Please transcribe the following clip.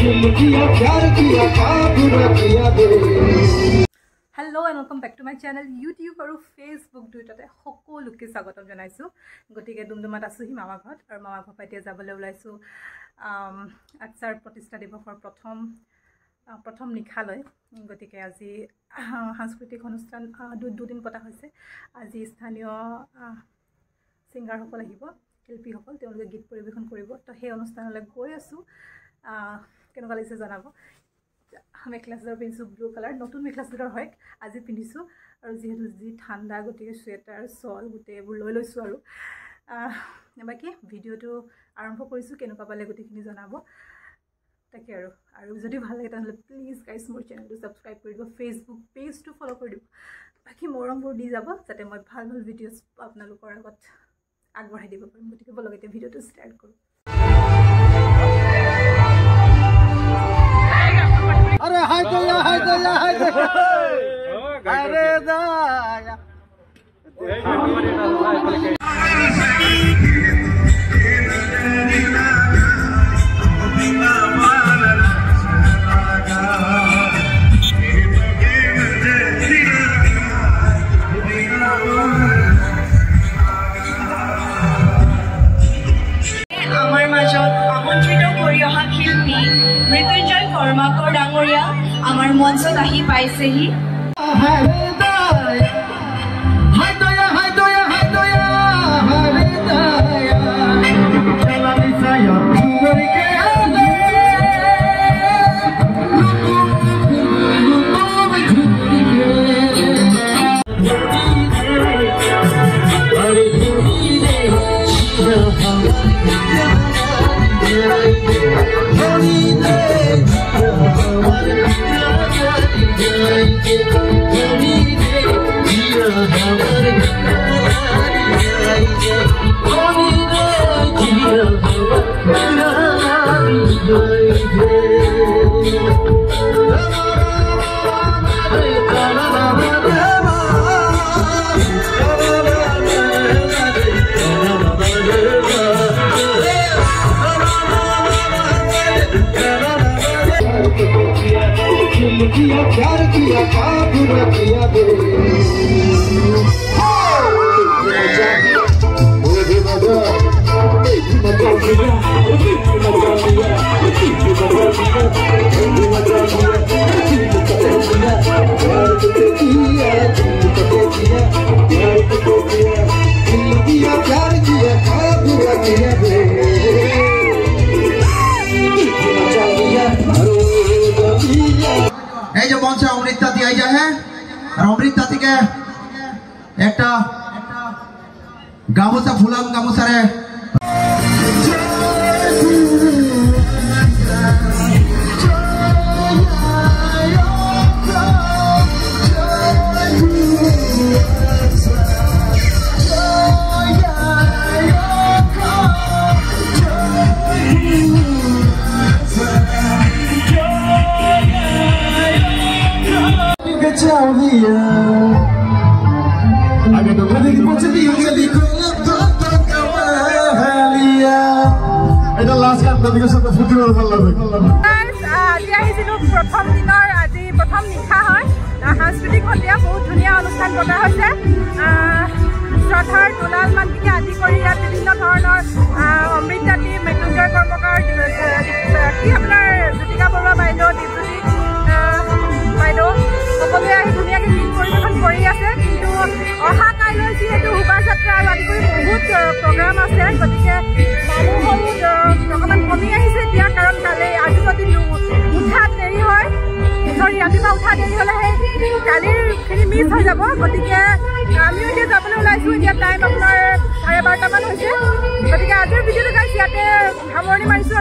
Hello and welcome back to my channel YouTube और Facebook दुइटाते সকলোকে স্বাগতম জনাইছো গটিকে দুমদুমাত আছো হি মামা ঘৰত আৰু মামা ঘৰ পাইতে যাবলৈ ওলাইছো আচাৰ প্ৰতিষ্ঠা দিৱসৰ প্ৰথম নিখালৈ গটিকে আজি সাংস্কৃতিক অনুষ্ঠান দুদিন পতা হৈছে আজি স্থানীয় সিঙ্গাৰ সকল আহিব শিল্পী সকল তেওঁলোকে গীত পৰিবেশন কৰিব তো সেই অনুষ্ঠানলৈ গৈ আছো কেনেকুৱা লাগিছে জনাব মেখেলা চাদৰ পিন্ধিছো ব্লু কালাৰ নতুন মেখেলা চাদৰ হয় আজি পিন্ধিছো আৰু যেহেতু যি ঠাণ্ডা গতিকে সোয়েটাৰ সল গুটেবোৰ লৈ লৈছো আৰু বাকি ভিডিওটো আৰম্ভ কৰিছো কেনেকুৱা পালে গতিখিনি জনাব তাকে আৰু যদি ভাল লাগে তাহলে প্লিজ গাইস মোৰ চেনেলটো সাবস্ক্ৰাইব কৰি দিব ফেসবুক পেজটো ফলো কৰি দিব বাকি মৰমবোৰ দি যাব যাতে মই ভাল ভাল ভিডিওছ আপোনালোকৰ আগত আগবঢ়াই দিব পাৰিম গতিকে বলগতে ভিডিওটো ষ্টাৰ্ট কৰো अरे हाय तो या अरे दाया কৰ্মাকৰ ডাঙৰীয়া আমাৰ মঞ্চত আহি পাইছেহি प्यार किया बुरा किया दे অমৃত তাঁতিকে একটা গামোচা ফুলাম গামোচারে प्रथम दिनर आज प्रथम निशा है सांस्कृतिक सन्धिया बहुत धुनिया अनुष्ठान पता है श्रद्धार दोलाल मानसिके आदि विभिन्न धৰণৰ অমৃত তাঁতি মৃত্যুঞ্জয় কৰ্মকাৰ কি আপোনাৰ জ্যোতিকা বৰুৱা বাইদেউ দীপজ্যোতি বাইদেউ সকলোৱে আহি ধুনীয়াকৈ গীত পৰিৱেশন কৰি আছে কিন্তু অহা কাইলৈ যিহেতু শোভাযাত্ৰা আৰু আদি কৰি বহুত প্ৰগ্ৰাম আছে গতিকে মানুহৰো অকণমান কমি আহিছে এতিয়া কাৰণ কালি আজি যদি উঠাত দেৰি হয় ৰাতিপুৱা উঠা দেৰি হ'লে সেই কালিৰখিনি মিছ হৈ যাব গতিকে আমিও এতিয়া যাবলৈ ওলাইছোঁ এতিয়া টাইম আপোনাৰ 12:30মান হৈছে গতিকে আজিৰ ভিডিঅ'টো গাইছ ইয়াতে সামৰণি মাৰিছোঁ।